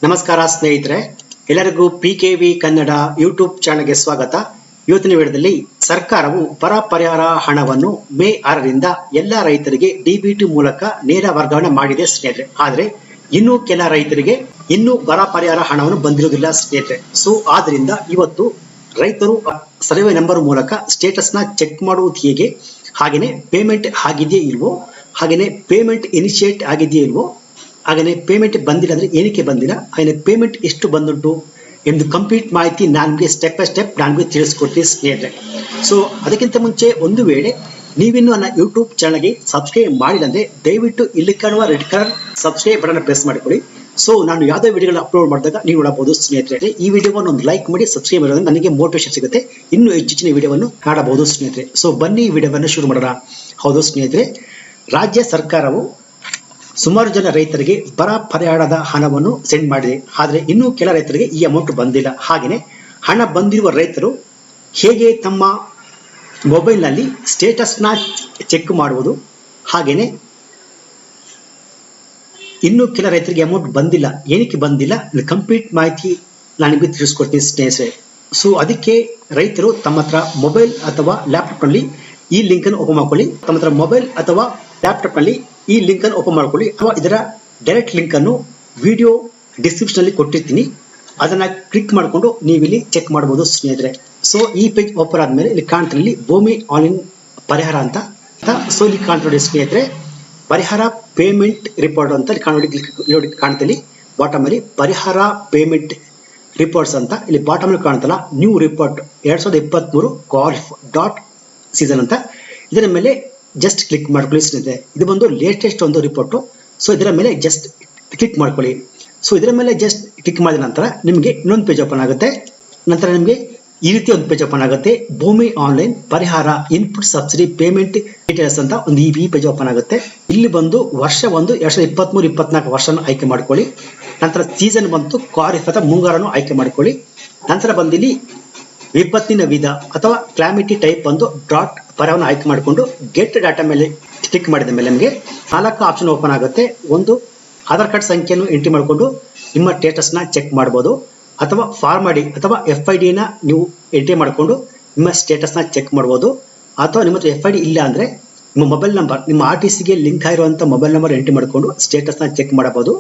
ನಮಸ್ಕಾರ ಸ್ನೇಹಿತರೆ, ಎಲ್ಲರಿಗೂ PKV ಕನ್ನಡ ಯೂಟ್ಯೂಬ್ ಚಾನೆಲ್ಗೆ ಸ್ವಾಗತ. ಇವತ್ತಿನ ವಿಡಿಯೋದಲ್ಲಿ ಸರ್ಕಾರವು ಬರ ಪರಿಹಾರ ಹಣವನ್ನು ಮೇ 6ರಿಂದ ಎಲ್ಲ ರೈತರಿಗೆ DBT ಮೂಲಕ ನೇರ ವರ್ಗಾವಣೆ ಮಾಡಿದೆ ಸ್ನೇಹಿತರೆ. ಆದರೆ ಇನ್ನು ಕೆಲ ರೈತರಿಗೆ ಇನ್ನೂ ಬರ ಪರಿಹಾರ ಹಣವನ್ನು ಬಂದಿರುವುದಿಲ್ಲ ಸ್ನೇಹಿತರೆ. ಸೊ ಆದ್ರಿಂದ ಇವತ್ತು ರೈತರು ಸರ್ವೆ ನಂಬರ್ ಮೂಲಕ ಸ್ಟೇಟಸ್ ನ ಚೆಕ್ ಮಾಡುವುದು ಹೇಗೆ, ಹಾಗೇನೆ ಪೇಮೆಂಟ್ ಆಗಿದೆಯೇ ಇಲ್ವೋ, ಹಾಗೇನೆ ಪೇಮೆಂಟ್ ಇನಿಷಿಯೇಟ್ ಆಗಿದೆಯೇ ಇಲ್ವೋ, ಹಾಗೆ ಪೇಮೆಂಟ್ ಬಂದಿಲ್ಲ ಅಂದ್ರೆ ಏನಕ್ಕೆ ಬಂದಿಲ್ಲ, ಹಾಗೆ ಪೇಮೆಂಟ್ ಎಷ್ಟು ಬಂದುಂಟು ಎಂದು ಕಂಪ್ಲೀಟ್ ಮಾಹಿತಿ ನಾನು ಸ್ಟೆಪ್ ಬೈ ಸ್ಟೆಪ್ ನಾನು ತಿಳಿಸ್ಕೊಡ್ತೀನಿ ಸ್ನೇಹಿತರೆ. ಸೊ ಅದಕ್ಕಿಂತ ಮುಂಚೆ ಒಂದು ವೇಳೆ ನೀವಿನ್ನು ನನ್ನ ಯೂಟ್ಯೂಬ್ ಚಾನಲ್ಗೆ ಸಬ್ಸ್ಕ್ರೈಬ್ ಮಾಡಿಲ್ಲ ಅಂದ್ರೆ ದಯವಿಟ್ಟು ಇಲ್ಲಿ ಕಾಣುವ red colour subscribe button press ಮಾಡಿಕೊಳ್ಳಿ. ಸೊ ನಾನು ಯಾವುದೇ ವಿಡಿಯೋಗಳನ್ನ ಅಪ್ಲೋಡ್ ಮಾಡಿದಾಗ ನೀವು ನೋಡಬಹುದು ಸ್ನೇಹಿತರೆ. ಈ ವಿಡಿಯೋವನ್ನು ಒಂದು ಲೈಕ್ ಮಾಡಿ ಸಬ್ಸ್ಕ್ರೈಬ್ ಮಾಡೋದ್ರಿಂದ ನನಗೆ ಮೋಟಿವೇಶನ್ ಸಿಗುತ್ತೆ, ಇನ್ನೂ ಹೆಚ್ಚಿನ ವಿಡಿಯೋವನ್ನು ಕಾಣಬಹುದು ಸ್ನೇಹಿತರೆ. ಸೊ ಬನ್ನಿ ಈ ವಿಡಿಯೋವನ್ನು ಶುರು ಮಾಡೋಣ. ಹೌದು ಸ್ನೇಹಿತರೆ, ರಾಜ್ಯ ಸರ್ಕಾರವು ಸುಮಾರು ಜನ ರೈತರಿಗೆ ಬರ ಪರಿಹಾರದ ಹಣವನ್ನು ಸೆಂಡ್ ಮಾಡಿದೆ. ಆದರೆ ಇನ್ನೂ ಕೆಲ ರೈತರಿಗೆ ಈ ಅಮೌಂಟ್ ಬಂದಿಲ್ಲ. ಹಾಗೆಯೇ ಹಣ ಬಂದಿರುವ ರೈತರು ಹೇಗೆ ತಮ್ಮ ಮೊಬೈಲ್ನಲ್ಲಿ ಸ್ಟೇಟಸ್ನ ಚೆಕ್ ಮಾಡುವುದು, ಹಾಗೆಯೇ ಇನ್ನೂ ಕೆಲ ರೈತರಿಗೆ ಅಮೌಂಟ್ ಬಂದಿಲ್ಲ, ಏನಕ್ಕೆ ಬಂದಿಲ್ಲ ಕಂಪ್ಲೀಟ್ ಮಾಹಿತಿ ನಾನು ನಿಮಗೆ ತಿಳಿಸ್ಕೊಡ್ತೀನಿ ಸ್ನೇಹಿತರೆ. ಸೊ ಅದಕ್ಕೆ ರೈತರು ತಮ್ಮ ಹತ್ರ ಮೊಬೈಲ್ ಅಥವಾ ಲ್ಯಾಪ್ಟಾಪ್ನಲ್ಲಿ ಈ ಲಿಂಕ್ ಅನ್ನು ಓಪನ್ ಮಾಡ್ಕೊಳ್ಳಿ. ತಮ್ಮ ಹತ್ರ ಮೊಬೈಲ್ ಅಥವಾ ಲ್ಯಾಪ್ಟಾಪ್ನಲ್ಲಿ ಈ ಲಿಂಕ್ ಅನ್ನು ಓಪನ್ ಮಾಡ್ಕೊಳ್ಳಿ, ಅಥವಾ ಇದರ ಡೈರೆಕ್ಟ್ ಲಿಂಕ್ ಅನ್ನು ವಿಡಿಯೋ ಡಿಸ್ಕ್ರಿಪ್ಷನ್ ಅಲ್ಲಿ ಕೊಟ್ಟಿರ್ತೀನಿ, ಅದನ್ನ ಕ್ಲಿಕ್ ಮಾಡಿಕೊಂಡು ನೀವು ಇಲ್ಲಿ ಚೆಕ್ ಮಾಡಬಹುದು ಸ್ನೇಹಿತರೆ. ಸೊ ಈ ಪೇಜ್ ಓಪನ್ ಆದ್ಮೇಲೆ ಇಲ್ಲಿ ಕಾಣ್ತಿರಲಿ ಭೂಮಿ ಆನ್ಲೈನ್ ಪರಿಹಾರ ಅಂತ. ಸೊ ಇಲ್ಲಿ ಕಾಣ್ತಿರೋಡಿ ಸ್ನೇಹಿತರೆ, ಪರಿಹಾರ ಪೇಮೆಂಟ್ ರಿಪೋರ್ಟ್ ಅಂತ ನೋಡಿ ಕಾಣ್ತಿಲ್ಲಿ ಬಾಟಮ್ ಅಲ್ಲಿ ಪರಿಹಾರ ಪೇಮೆಂಟ್ ರಿಪೋರ್ಟ್ಸ್ ಅಂತ ಇಲ್ಲಿ ಬಾಟಮ್ ಅಲ್ಲಿ ಕಾಣ್ತಲ್ಲ new report 2023 kharif dot season ಅಂತ. ಇದರ ಮೇಲೆ ಜಸ್ಟ್ ಕ್ಲಿಕ್ ಮಾಡ್ಕೊಳ್ಳಿ ಸ್ನೇಹಿತರೆ. ಇದು ಬಂದು ಲೇಟೆಸ್ಟ್ ಒಂದು ರಿಪೋರ್ಟ್. ಸೊ ಇದರ ಮೇಲೆ ಜಸ್ಟ್ ಕ್ಲಿಕ್ ಮಾಡ್ಕೊಳ್ಳಿ. ಸೊ ಇದರ ಮೇಲೆ ಜಸ್ಟ್ ಕ್ಲಿಕ್ ಮಾಡಿದ ನಂತರ ನಿಮಗೆ ಇನ್ನೊಂದು ಪೇಜ್ ಓಪನ್ ಆಗುತ್ತೆ. ನಂತರ ನಿಮಗೆ ಈ ರೀತಿ ಒಂದು ಪೇಜ್ ಓಪನ್ ಆಗುತ್ತೆ, ಭೂಮಿ ಆನ್ಲೈನ್ ಪರಿಹಾರ ಇನ್ಪುಟ್ ಸಬ್ಸಿಡಿ ಪೇಮೆಂಟ್ ಡೀಟೇಲ್ಸ್ ಅಂತ ಒಂದು ಈ ಪೇಜ್ ಓಪನ್ ಆಗುತ್ತೆ. ಇಲ್ಲಿ ಬಂದು ವರ್ಷ ಒಂದು 2023-24 ವರ್ಷನ ಆಯ್ಕೆ ಮಾಡ್ಕೊಳ್ಳಿ. ನಂತರ ಸೀಸನ್ ಬಂತು ಖಾರಿಫ್ ಅಥವಾ ಮುಂಗಾರನ್ನು ಆಯ್ಕೆ ಮಾಡ್ಕೊಳ್ಳಿ. ನಂತರ ಬಂದಿಲ್ಲಿ ವಿಪತ್ತಿನ ವಿಧ ಅಥವಾ ಕ್ಲಾಮಿಟಿ ಟೈಪ್ ಒಂದು ಡಾಟ್ ಪರವನ್ನು ಆಯ್ಕೆ ಮಾಡಿಕೊಂಡು ಗೆಟ್ ಡಾಟಾ ಮೇಲೆ ಕ್ಲಿಕ್ ಮಾಡಿದ ಮೇಲೆ ನಿಮಗೆ 4 ಆಪ್ಷನ್ ಓಪನ್ ಆಗುತ್ತೆ. ಒಂದು ಆಧಾರ್ ಕಾರ್ಡ್ ಸಂಖ್ಯೆಯನ್ನು ಎಂಟ್ರಿ ಮಾಡಿಕೊಂಡು ನಿಮ್ಮ ಸ್ಟೇಟಸ್ ನ ಚೆಕ್ ಮಾಡಬಹುದು, ಅಥವಾ ಫಾರ್ಮ್ ಐಡಿ ಅಥವಾ FID ನ ನೀವು ಎಂಟ್ರಿ ಮಾಡಿಕೊಂಡು ನಿಮ್ಮ ಸ್ಟೇಟಸ್ ನ ಚೆಕ್ ಮಾಡಬಹುದು, ಅಥವಾ ನಿಮ್ಮ FID ಇಲ್ಲ ಅಂದ್ರೆ ನಿಮ್ಮ ಮೊಬೈಲ್ ನಂಬರ್, ನಿಮ್ಮ RTC ಗೆ ಲಿಂಕ್ ಆಗಿರುವಂತಹ ಮೊಬೈಲ್ ನಂಬರ್ ಎಂಟ್ರಿ ಮಾಡಿಕೊಂಡು ಸ್ಟೇಟಸ್ ನ ಚೆಕ್ ಮಾಡಬಹುದು,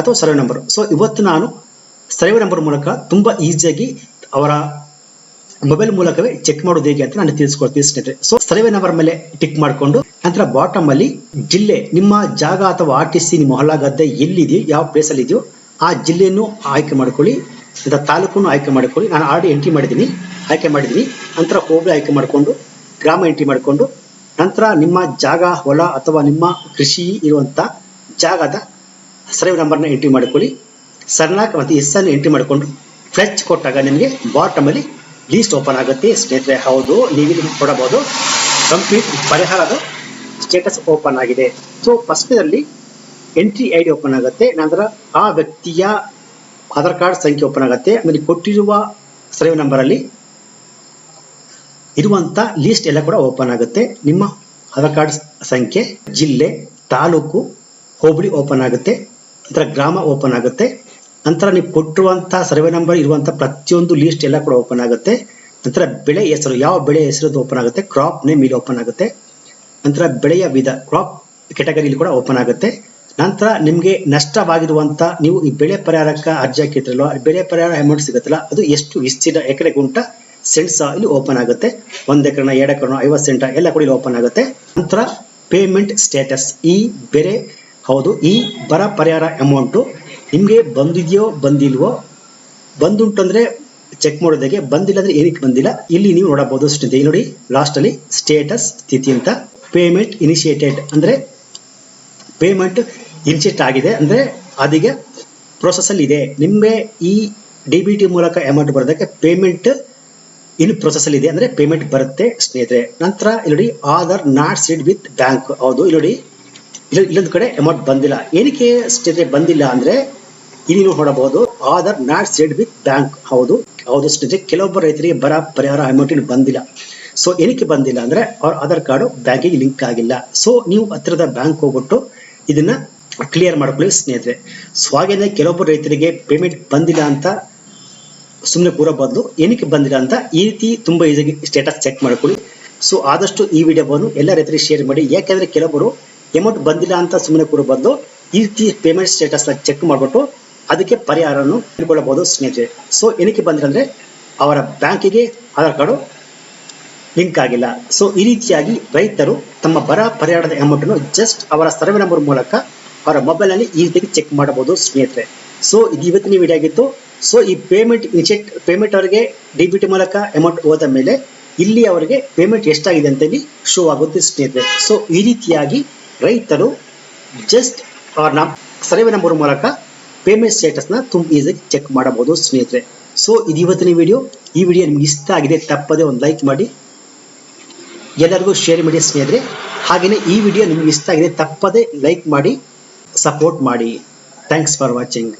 ಅಥವಾ ಸರ್ವೆ ನಂಬರ್. ಸೊ ಇವತ್ತು ನಾನು ಸರ್ವೆ ನಂಬರ್ ಮೂಲಕ ತುಂಬಾ ಈಸಿಯಾಗಿ ಅವರ ಮೊಬೈಲ್ ಮೂಲಕವೇ ಚೆಕ್ ಮಾಡೋದು ಹೇಗೆ ಅಂತ ನಾನು ತಿಳಿಸ್ಕೊಡ್ತೀನಿ ಸ್ನೇಹಿತರೆ. ಸೊ ಸರ್ವೆ ನಂಬರ್ ಮೇಲೆ ಟಿಕ್ ಮಾಡಿಕೊಂಡು ನಂತರ ಬಾಟಮ್ ಅಲ್ಲಿ ಜಿಲ್ಲೆ, ನಿಮ್ಮ ಜಾಗ ಅಥವಾ RTC ನಿಮ್ಮ ಹೊಲ ಗದ್ದೆ ಎಲ್ಲಿದೆಯೋ, ಯಾವ ಪ್ಲೇಸ್ ಅಲ್ಲಿ ಇದೆಯೋ ಆ ಜಿಲ್ಲೆಯನ್ನು ಆಯ್ಕೆ ಮಾಡ್ಕೊಳ್ಳಿ. ನಂತರ ತಾಲೂಕನ್ನು ಆಯ್ಕೆ ಮಾಡ್ಕೊಳ್ಳಿ. ನಾನು ಆಲ್ರೆಡಿ ಆಯ್ಕೆ ಮಾಡಿದ್ದೀನಿ. ನಂತರ ಹೋಬಳಿ ಆಯ್ಕೆ ಮಾಡಿಕೊಂಡು ಗ್ರಾಮ ಎಂಟ್ರಿ ಮಾಡಿಕೊಂಡು ನಂತರ ನಿಮ್ಮ ಜಾಗ, ಹೊಲ ಅಥವಾ ನಿಮ್ಮ ಕೃಷಿ ಇರುವಂತ ಜಾಗದ ಸರ್ವೆ ನಂಬರ್ನ ಎಂಟ್ರಿ ಮಾಡ್ಕೊಳ್ಳಿ. ಸರ್ನಾಕ್ ಮತ್ತು ಅನ್ನು ಎಂಟ್ರಿ ಮಾಡಿಕೊಂಡು ಫ್ಲೆಚ್ ಕೊಟ್ಟಾಗ ನಿಮಗೆ ಬಾಟಮ್ ಅಲ್ಲಿ ಲೀಸ್ಟ್ ಓಪನ್ ಆಗುತ್ತೆ ಸ್ನೇಹಿತರೆ. ಹೌದು, ನೀವು ಕೊಡಬಹುದು ಕಂಪ್ಲೀಟ್ ಪರಿಹಾರದ ಸ್ಟೇಟಸ್ ಓಪನ್ ಆಗಿದೆ. ಸೊ ಫಸ್ಟ್ ಅಲ್ಲಿ ಎಂಟ್ರಿ ID ಓಪನ್ ಆಗುತ್ತೆ. ನಂತರ ಆ ವ್ಯಕ್ತಿಯ ಆಧಾರ್ ಕಾರ್ಡ್ ಸಂಖ್ಯೆ ಓಪನ್ ಆಗುತ್ತೆ. ಆಮೇಲೆ ಕೊಟ್ಟಿರುವ ಸರ್ವೆ ನಂಬರ್ ಅಲ್ಲಿ ಇರುವಂತ ಲಿಸ್ಟ್ ಎಲ್ಲ ಕೂಡ ಓಪನ್ ಆಗುತ್ತೆ. ನಿಮ್ಮ ಆಧಾರ್ ಕಾರ್ಡ್ ಸಂಖ್ಯೆ, ಜಿಲ್ಲೆ, ತಾಲೂಕು, ಹೋಬಳಿ ಓಪನ್ ಆಗುತ್ತೆ. ನಂತರ ಗ್ರಾಮ ಓಪನ್ ಆಗುತ್ತೆ. ನಂತರ ನೀವು ಕೊಟ್ಟಿರುವಂತಹ ಸರ್ವೆ ನಂಬರ್ ಇರುವಂತಹ ಪ್ರತಿಯೊಂದು ಲಿಸ್ಟ್ ಎಲ್ಲ ಕೂಡ ಓಪನ್ ಆಗುತ್ತೆ. ನಂತರ ಬೆಳೆ ಹೆಸರು, ಯಾವ ಬೆಳೆ ಹೆಸರು ಓಪನ್ ಆಗುತ್ತೆ. ಕ್ರಾಪ್ ನೇಮ್ ಇಲ್ಲಿ ಓಪನ್ ಆಗುತ್ತೆ. ನಂತರ ಬೆಳೆಯ ವಿಧ, ಕ್ರಾಪ್ ಕೆಟಗರಿಲಿ ಕೂಡ ಓಪನ್ ಆಗುತ್ತೆ. ನಂತರ ನಿಮಗೆ ನಷ್ಟವಾಗಿರುವಂತ, ನೀವು ಈ ಬೆಳೆ ಪರಿಹಾರಕ್ಕೆ ಅರ್ಜಿ ಹಾಕಿದ್ರಲ್ಲ, ಬೆಳೆ ಪರಿಹಾರ ಅಮೌಂಟ್ ಸಿಗುತ್ತಲ್ಲ, ಅದು ಎಷ್ಟು ವಿಸ್ತೀರ್ಣ, ಎಕರೆ ಗುಂಟ, ಸೆಂಟ್ಸ್ ಇಲ್ಲಿ ಓಪನ್ ಆಗುತ್ತೆ. 1 ಎಕರೆನ 2 ಎಕರೆನ 50 ಸೆಂಟ್ ಎಲ್ಲ ಕೂಡ ಇಲ್ಲಿ ಓಪನ್ ಆಗುತ್ತೆ. ನಂತರ ಪೇಮೆಂಟ್ ಸ್ಟೇಟಸ್, ಈ ಬೆಲೆ, ಹೌದು, ಈ ಬರ ಪರಿಹಾರ ಅಮೌಂಟ್ ನಿಮ್ಗೆ ಬಂದಿದೆಯೋ ಬಂದಿಲ್ವೋ, ಬಂದುಂಟು ಅಂದ್ರೆ ಚೆಕ್ ಮಾಡೋದಕ್ಕೆ, ಬಂದಿಲ್ಲ ಅಂದ್ರೆ ಏನಕ್ಕೆ ಬಂದಿಲ್ಲ ಇಲ್ಲಿ ನೀವು ನೋಡಬಹುದು ಸ್ನೇಹಿತರೆ. ನೋಡಿ ಲಾಸ್ಟ್ ಅಲ್ಲಿ ಸ್ಟೇಟಸ್ ಸ್ಥಿತಿ ಅಂತ, ಪೇಮೆಂಟ್ ಇನಿಷಿಯೇಟೆಡ್ ಅಂದ್ರೆ ಪೇಮೆಂಟ್ ಇನಿಷಿಯೇಟ್ ಆಗಿದೆ ಅಂದ್ರೆ ಅದೀಗ ಪ್ರೋಸೆಸ್ ಅಲ್ಲಿ ಇದೆ. ನಿಮ್ಗೆ ಈ DBT ಮೂಲಕ ಅಮೌಂಟ್ ಬರೋದಕ್ಕೆ ಪೇಮೆಂಟ್ ಇನ್ ಪ್ರೋಸೆಸ್ ಅಲ್ಲಿ ಇದೆ ಅಂದ್ರೆ ಪೇಮೆಂಟ್ ಬರುತ್ತೆ ಸ್ನೇಹಿತರೆ. ನಂತರ ಇಲ್ಲಿ Aadhaar not seed with bank, ಹೌದು ಇಲ್ಲಿ ಇಲ್ಲೊಂದು ಕಡೆ ಅಮೌಂಟ್ ಬಂದಿಲ್ಲ, ಏನಕ್ಕೆ ಸ್ನೇಹಿತರೆ ಬಂದಿಲ್ಲ ಅಂದ್ರೆ ಇಲ್ಲಿ ನೀವು ನೋಡಬಹುದು Aadhaar not seed with bank. ಹೌದು ಸ್ನೇಹಿತರೆ, ಕೆಲವೊಬ್ಬ ರೈತರಿಗೆ ಬರ ಪರಿಹಾರ ಅಮೌಂಟ್ ಬಂದಿಲ್ಲ. ಸೊ ಏನಕ್ಕೆ ಬಂದಿಲ್ಲ ಅಂದ್ರೆ ಅವ್ರ ಆಧಾರ್ ಕಾರ್ಡ್ ಬ್ಯಾಂಕಿಗೆ ಲಿಂಕ್ ಆಗಿಲ್ಲ. ಸೊ ನೀವು ಹತ್ತಿರದ ಬ್ಯಾಂಕ್ ಹೋಗ್ಬಿಟ್ಟು ಇದನ್ನ ಕ್ಲಿಯರ್ ಮಾಡ್ಕೊಳ್ಳಿ ಸ್ನೇಹಿತರೆ. ಸೊ ಹಾಗೇನೆ ಕೆಲವೊಬ್ಬರು ರೈತರಿಗೆ ಪೇಮೆಂಟ್ ಬಂದಿಲ್ಲ ಅಂತ ಸುಮ್ಮನೆ ಕೂರೋ ಬದಲು ಏನಕ್ಕೆ ಬಂದಿಲ್ಲ ಅಂತ ಈ ರೀತಿ ತುಂಬಾ ಈಸಿಯಾಗಿ ಸ್ಟೇಟಸ್ ಚೆಕ್ ಮಾಡ್ಕೊಳ್ಳಿ. ಸೊ ಆದಷ್ಟು ಈ ವಿಡಿಯೋವನ್ನು ಎಲ್ಲ ರೈತರಿಗೆ ಶೇರ್ ಮಾಡಿ. ಯಾಕೆಂದ್ರೆ ಕೆಲವೊಬ್ಬರು ಅಮೌಂಟ್ ಬಂದಿಲ್ಲ ಅಂತ ಸುಮ್ಮನೆ ಕೂರೋ ಬದಲು ಈ ರೀತಿ ಪೇಮೆಂಟ್ ಸ್ಟೇಟಸ್ ಚೆಕ್ ಮಾಡ್ಬಿಟ್ಟು ಅದಕ್ಕೆ ಪರಿಹಾರವನ್ನು ತಿಳ್ಕೊಳ್ಳಬಹುದು ಸ್ನೇಹಿತರೆ. ಸೊ ಏನಕ್ಕೆ ಬಂದಿಲ್ಲ ಅಂದ್ರೆ ಅವರ ಬ್ಯಾಂಕಿಗೆ ಆಧಾರ್ ಕಾರ್ಡು ಲಿಂಕ್ ಆಗಿಲ್ಲ. ಸೊ ಈ ರೀತಿಯಾಗಿ ರೈತರು ತಮ್ಮ ಬರ ಪರಿಹಾರದ ಅಮೌಂಟ್ ಅನ್ನು ಜಸ್ಟ್ ಅವರ ಸರ್ವೆ ನಂಬರ್ ಮೂಲಕ ಅವರ ಮೊಬೈಲ್ ನಲ್ಲಿ ಈ ರೀತಿ ಚೆಕ್ ಮಾಡಬಹುದು ಸ್ನೇಹಿತರೆ. ಸೊ ಇದು ಇವತ್ತಿನ ವಿಡಿಯೋ ಆಗಿತ್ತು. ಸೊ ಈ ಪೇಮೆಂಟ್ ಅವರಿಗೆ ಡಿಬಿಟಿ ಮೂಲಕ ಅಮೌಂಟ್ ಹೋದ ಮೇಲೆ ಇಲ್ಲಿ ಅವರಿಗೆ ಪೇಮೆಂಟ್ ಎಷ್ಟಾಗಿದೆ ಅಂತ ಇಲ್ಲಿ ಶೋ ಆಗುತ್ತೆ ಸ್ನೇಹಿತರೆ. ಸೊ ಈ ರೀತಿಯಾಗಿ ರೈತರು ಜಸ್ಟ್ ಅವರ ಸರ್ವೆ ನಂಬರ್ ಮೂಲಕ ಪೇಮೆಂಟ್ ಸ್ಟೇಟಸ್ ನ ತುಂಬ ಈಸಿಯಾಗಿ ಚೆಕ್ ಮಾಡಬಹುದು ಸ್ನೇಹಿತರೆ. ಸೊ ಇದು ಇವತ್ತಿನ ವಿಡಿಯೋ. ಈ ವಿಡಿಯೋ ನಿಮ್ಗೆ ಇಷ್ಟ ಆಗಿದೆ ತಪ್ಪದೆ ಒಂದು ಲೈಕ್ ಮಾಡಿ, ಎಲ್ಲರಿಗೂ ಶೇರ್ ಮಾಡಿ ಸ್ನೇಹಿತರೆ. ಹಾಗೆಯೇ ಈ ವಿಡಿಯೋ ನಿಮ್ಗೆ ಇಷ್ಟ ಆಗಿದೆ ತಪ್ಪದೆ ಲೈಕ್ ಮಾಡಿ, ಸಪೋರ್ಟ್ ಮಾಡಿ. Thanks for watching.